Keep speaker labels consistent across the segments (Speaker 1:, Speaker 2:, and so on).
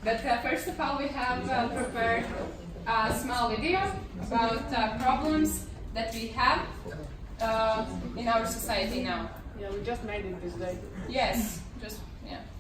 Speaker 1: But first of all, we have prepared a small video about problems that we have in our society now.
Speaker 2: Yeah, we just made it this day.
Speaker 1: Yes, just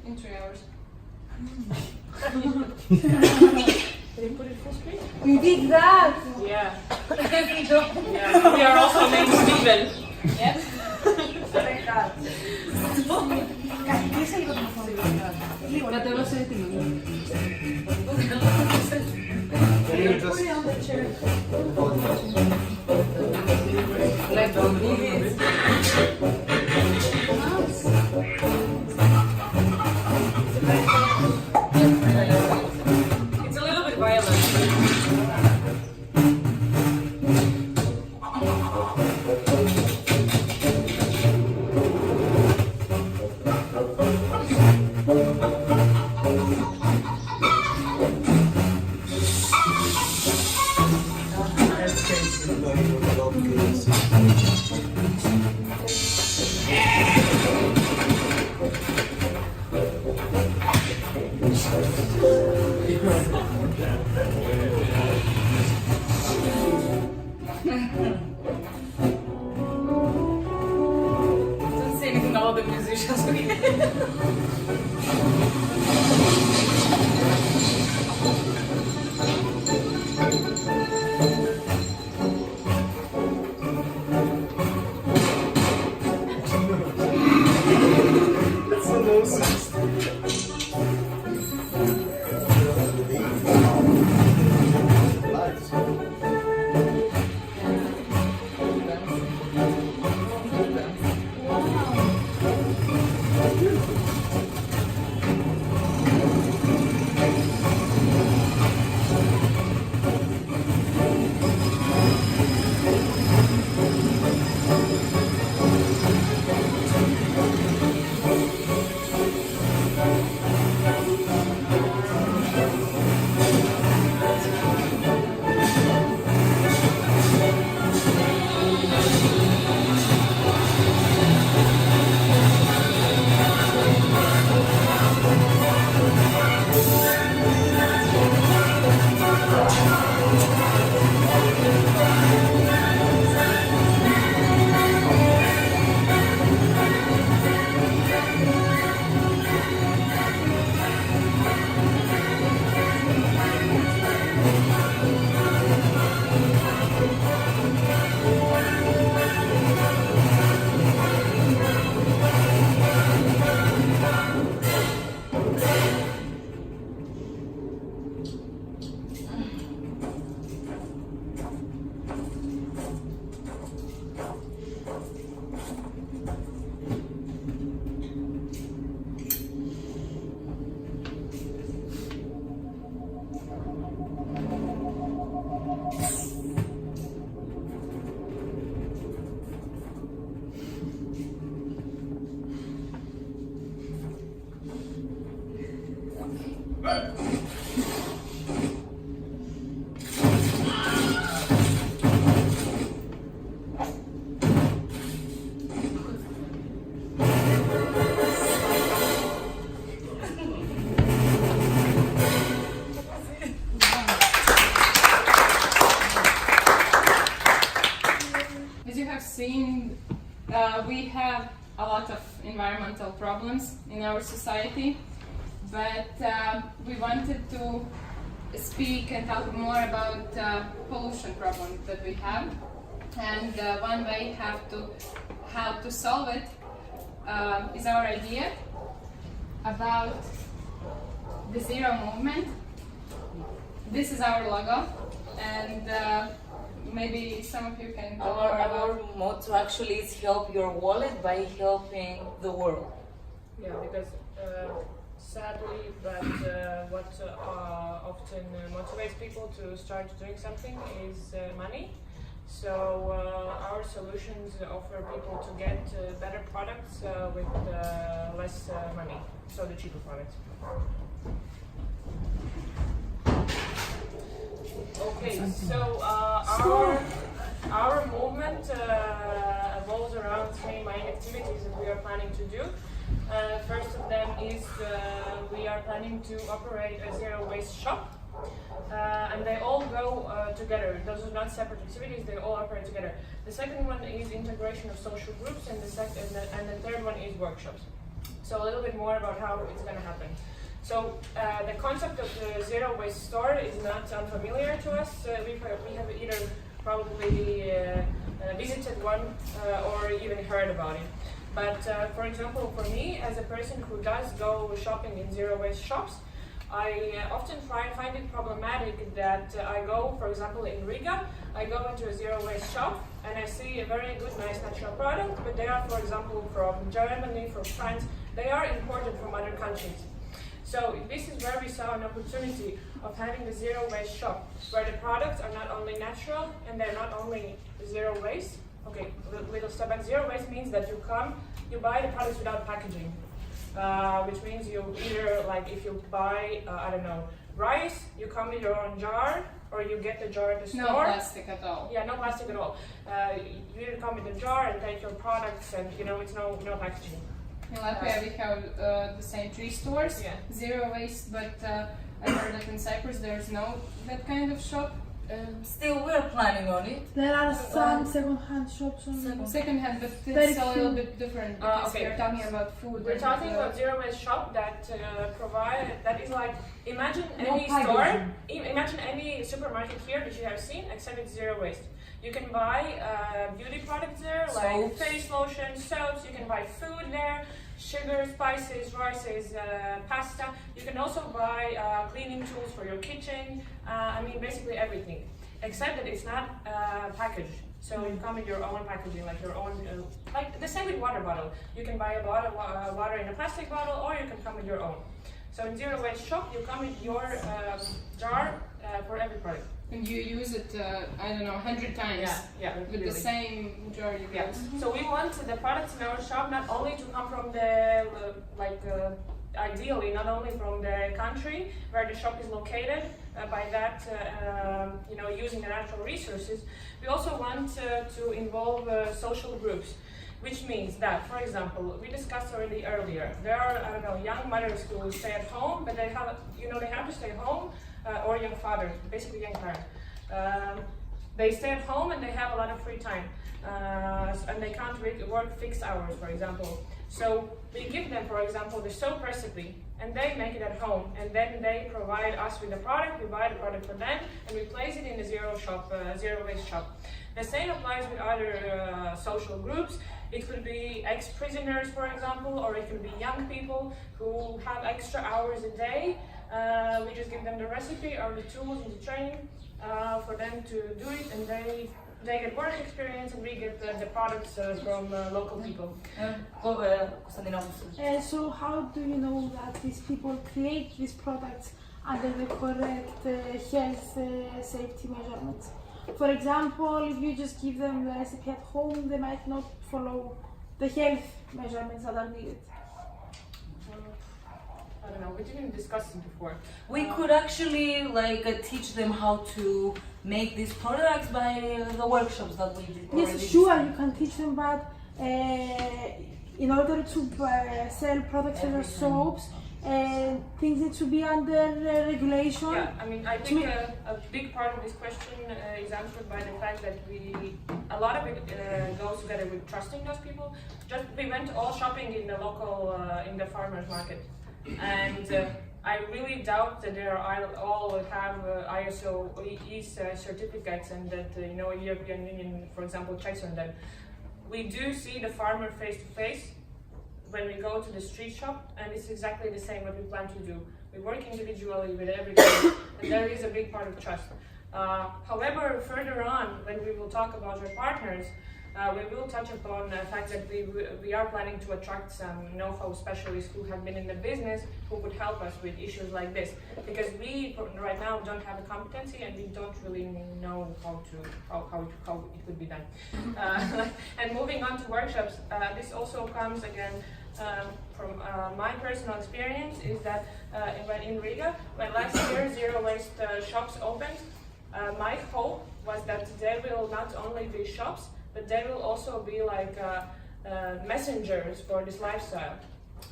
Speaker 1: in 3 hours.
Speaker 2: Can you put it full screen?
Speaker 3: We did that!
Speaker 2: Yeah. Yeah. We are also named Steven.
Speaker 1: Yes.
Speaker 2: It's a little bit violent. Don't say anything about the musicians.
Speaker 1: As you have seen, we have a lot of environmental problems in our society, but we wanted to speak and talk more about pollution problems that we have, and one way how to solve it is our idea about the Zero movement. This is our logo, and maybe some of you can talk more about.
Speaker 3: Our motto actually is help your wallet by helping the world.
Speaker 2: Yeah, because sadly, but what often motivates people to start doing something is money. So our solutions offer people to get better products with less money, so the cheaper products. Okay, so our movement revolves around three main activities that we are planning to do. First of them is we are planning to operate a zero waste shop. And they all go together. Those are not separate activities, they all operate together. The second one is integration of social groups, and the third one is workshops. So a little bit more about how it's going to happen. So the concept of the zero waste store is not unfamiliar to us. We have either probably visited one or even heard about it. But for example, for me, as a person who does go shopping in zero waste shops, I often find it problematic that I go, for example, in Riga, I go into a zero waste shop and I see a very good, nice natural product, but they are, for example, from Germany, from France, they are imported from other countries. So this is where we saw an opportunity of having the zero waste shop, where the products are not only natural and they're not only zero waste. Okay, little step back. Zero waste means that you buy the products without packaging. Which means you either, like, if you buy, I don't know, rice, you come with your own jar, or you get the jar at the store.
Speaker 1: No plastic at all.
Speaker 2: Yeah, no plastic at all. You either come with a jar and take your products, and it's no packaging.
Speaker 1: In Latvia, we have the same 3 stores,
Speaker 2: Yeah.
Speaker 1: zero waste, but I heard that in Cyprus there's no that kind of shop.
Speaker 3: Still, we're planning on it.
Speaker 4: There are some second-hand shops on
Speaker 1: Second-hand, but
Speaker 4: Very
Speaker 1: it's a little
Speaker 4: few.
Speaker 1: bit different because
Speaker 2: Okay.
Speaker 1: we're talking about food.
Speaker 2: We're
Speaker 1: and,
Speaker 2: talking about zero waste shop that that is like, imagine
Speaker 4: No
Speaker 2: any
Speaker 4: packaging.
Speaker 2: store, imagine any supermarket here that you have seen, except it's zero waste. You can buy beauty products there, like
Speaker 3: Soaps.
Speaker 2: face lotion, soaps. You can buy food there, sugar, spices, rices, pasta. You can also buy cleaning tools for your kitchen. I mean, basically everything, except that it's not packaged. So you come with your own packaging, like your own, like the same with water bottle. You can buy a bottle of water in a plastic bottle, or you can come with your own. So in zero waste shop, you come with your jar for every product.
Speaker 1: And you use it, I don't know, 100 times.
Speaker 2: Yeah,
Speaker 1: With
Speaker 2: really.
Speaker 1: the same jar you
Speaker 2: Yeah.
Speaker 1: use.
Speaker 2: So we want the products in our shop not only to come from the ideally not only from the country where the shop is located, by that using the natural resources. We also want to involve social groups, which means that, for example, we discussed already earlier, there are young mothers who stay at home, but they have to stay home, or young fathers, basically young parents. They stay at home and they have a lot of free time, and they can't work fixed hours, for example. So we give them, for example, the soap recipe, and they make it at home, and then they provide us with the product. We buy the product for them, and we place it in the zero waste shop. The same applies with other social groups. It could be ex-prisoners, for example, or it could be young people who have extra hours a day. We just give them the recipe or the tools and the training for them to do it, and they get work experience, and we get the products from local people.
Speaker 4: So how do you know that these people create these products under the correct health safety measurements? For example, if you just give them the recipe at home, they might not follow the health measurements that are needed.
Speaker 2: I don't know, we didn't discuss it before.
Speaker 3: We could actually teach them how to make these products by the workshops that we did.
Speaker 4: Yes, sure, you can teach them, but in order to sell products such as soaps, things need to be under regulation.
Speaker 2: Yeah, I mean, I think a big part of this question is answered by the fact that a lot of it goes together with trusting those people. We went all shopping in the local, in the farmers market, and I really doubt that they all have ISO certificates, and that European Union, for example, checks on them. We do see the farmer face to face when we go to the street shop, and it's exactly the same what we plan to do. We work individually with everybody, and there is a big part of trust. However, further on, when we will talk about our partners, we will touch upon the fact that we are planning to attract some know-how specialists who have been in the business, who would help us with issues like this. Because we right now don't have a competency, and we don't really know how it could be done. And moving on to workshops, this also comes again from my personal experience, is that in Riga, when last year zero waste shops opened, my hope was that there will not only be shops, but they will also be like messengers for this lifestyle.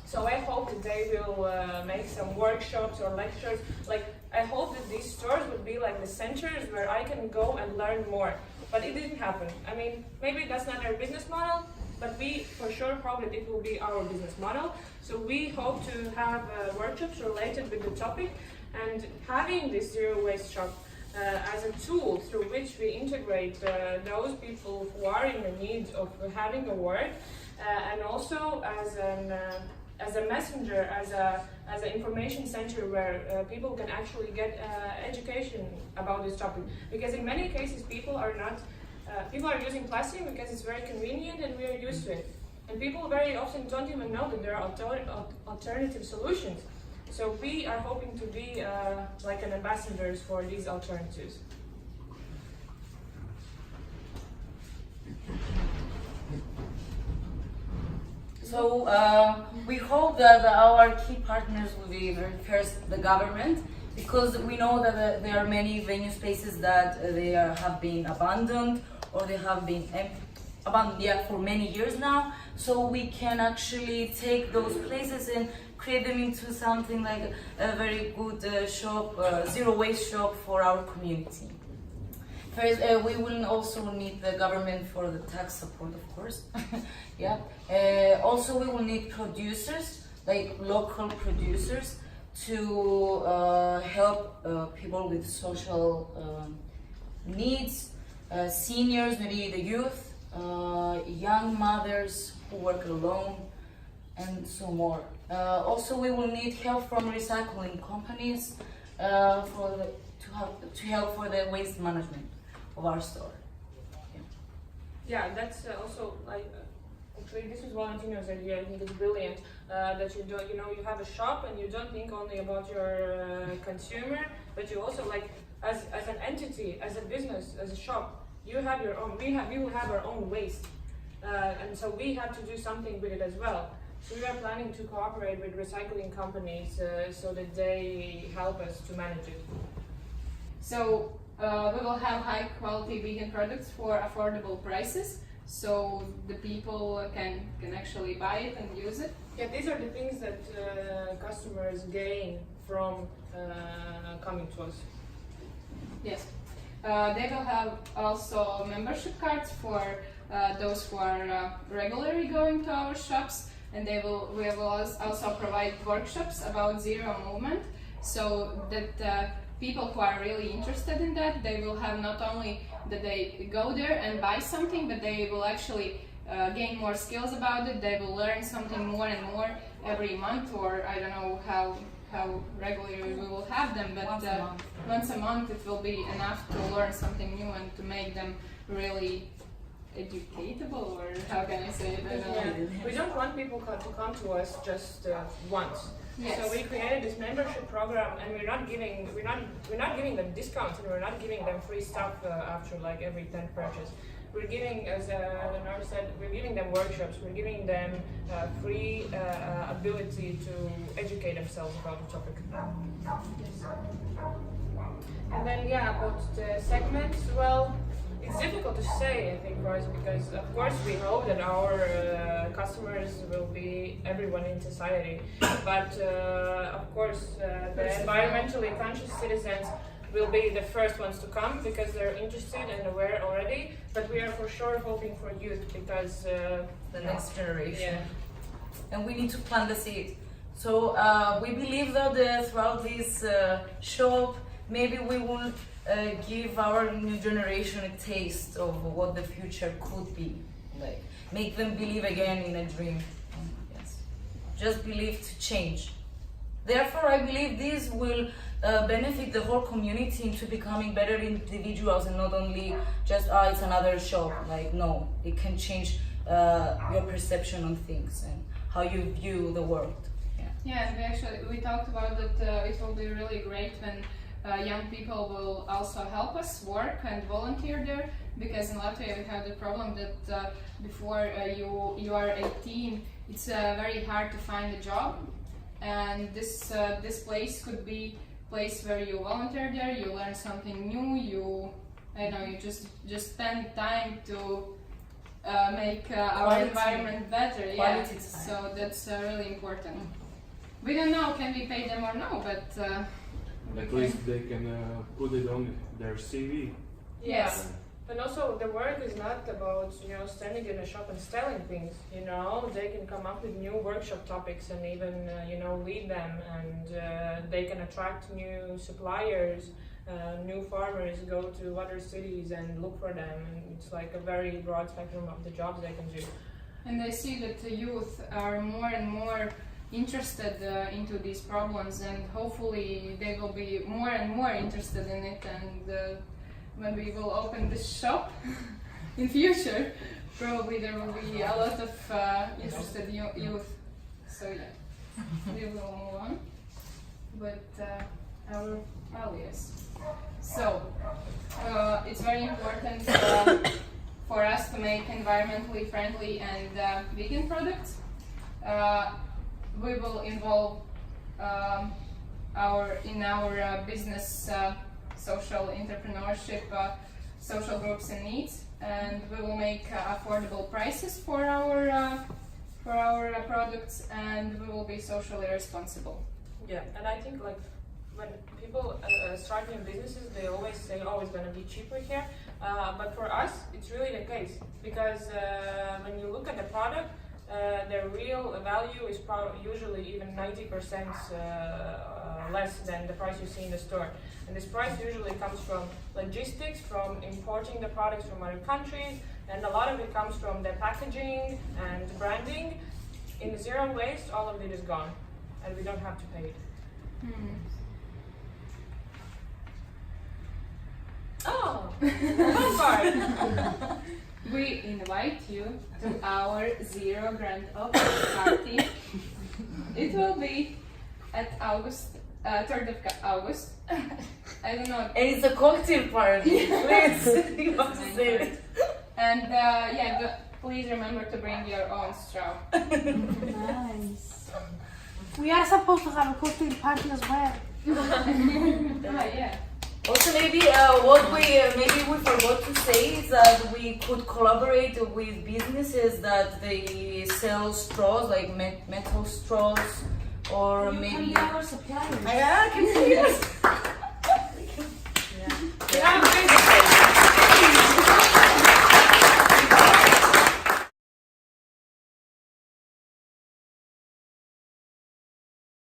Speaker 2: So I hope that they will make some workshops or lectures. Like, I hope that these stores would be like the centers where I can go and learn more. But it didn't happen. I mean, maybe that's not our business model, but we for sure hope that it will be our business model. So we hope to have workshops related with the topic, and having this zero waste shop as a tool through which we integrate those people who are in the need of having a work, and also as a messenger, as an information center where people can actually get education about this topic. Because in many cases, people are using plastic because it's very convenient and we are used to it. And people very often don't even know that there are alternative solutions. So we are hoping to be like an ambassadors for these alternatives.
Speaker 3: So we hope that our key partners will be first the government, because we know that there are many venue spaces that have been abandoned, or they have been abandoned for many years now. So we can actually take those places and create them into something like a very good shop, zero waste shop for our community. First, we will also need the government for the tax support, of course. Yeah. Also, we will need producers, like local producers, to help people with social needs, seniors, maybe the youth, young mothers who work alone, and so more. Also, we will need help from recycling companies to help for the waste management of our store.
Speaker 2: Yeah, that's also like actually this is Valentino's idea. I think it's brilliant that you don't, you have a shop and you don't think only about your consumer, but you also like as an entity, as a business, as a shop, you have your own. We will have our own waste, and so we have to do something with it as well. So we are planning to cooperate with recycling companies so that they help us to manage it.
Speaker 1: So we will have high quality vegan products for affordable prices, so the people can actually buy it and use it.
Speaker 2: Yeah, these are the things that customers gain from coming to us.
Speaker 1: Yes. They will have also membership cards for those who are regularly going to our shops, and we will also provide workshops about zero movement, so that people who are really interested in that, they will have not only that they go there and buy something, but they will actually gain more skills about it. They will learn something more and more every month, or I don't know how regularly we will have them, but once a month it will be enough to learn something new and to make them really educatable, or how can I say it? I don't know.
Speaker 2: We don't want people to come to us just once.
Speaker 1: Yes.
Speaker 2: So we created this membership program, and we're not giving them discounts, and we're not giving them free stuff after like every 10th purchase. We're giving, as Leonardo said, we're giving them workshops. We're giving them free ability to educate themselves about the topic. Yes. And then about the segments. Well, it's difficult to say, I think, for us, because of course we hope that our customers will be everyone in society, but of course the environmentally conscious citizens will be the first ones to come because they're interested and aware already, but we are for sure hoping for youth because
Speaker 3: The next generation.
Speaker 2: yeah.
Speaker 3: And we need to plant the seed. So we believe that throughout this shop, maybe we will give our new generation a taste of what the future could be, like make them believe again in a dream. Yes, just believe to change. Therefore, I believe this will benefit the whole community into becoming better individuals, and not only just it's another shop. Like, no, it can change your perception on things and how you view the world.
Speaker 1: Yeah, and we talked about that it will be really great when young people will also help us work and volunteer there, because in Latvia we have the problem that before you are 18, it's very hard to find a job, and this place could be a place where you volunteer there, you learn something new, you just spend time to make our
Speaker 3: Quality.
Speaker 1: environment better. Yeah,
Speaker 3: Quality design.
Speaker 1: so that's really important. We don't know can we pay them or no, but
Speaker 5: At least they can put it on their CV.
Speaker 1: yes.
Speaker 2: And also, the work is not about standing in a shop and selling things. They can come up with new workshop topics and even lead them, and they can attract new suppliers, new farmers. Go to other cities and look for them, and it's like a very broad spectrum of the jobs they can do.
Speaker 1: And I see that the youth are more and more interested into these problems, and hopefully they will be more and more interested in it. And when we will open this shop in future, probably there will be a lot of interested youth. So yeah, we will move on with our values. So it's very important for us to make environmentally friendly and vegan products. We will involve our business social entrepreneurship, social groups and needs, and we will make affordable prices for our products, and we will be socially responsible.
Speaker 2: Yeah, and I think like when people start new businesses, they always say, "Oh, it's going to be cheaper here," but for us, it's really the case because when you look at the product, their real value is usually even 90% less than the price you see in the store. And this price usually comes from logistics, from importing the products from other countries, and a lot of it comes from the packaging and branding. In zero waste, all of it is gone, and we don't have to pay it. Oh, fun part!
Speaker 1: We invite you to our zero grand opening party. It will be at 3rd of August. I don't know.
Speaker 3: And it's a cocktail party. Please, you have to say it.
Speaker 1: And please remember to bring your own straw.
Speaker 4: Nice. We are supposed to have a cocktail party as well.
Speaker 1: Yeah.
Speaker 3: Also, maybe what we forgot to say is that we could collaborate with businesses that they sell straws, like metal straws, or
Speaker 4: You
Speaker 3: maybe.
Speaker 4: can be our suppliers.
Speaker 3: Yeah, I can see it.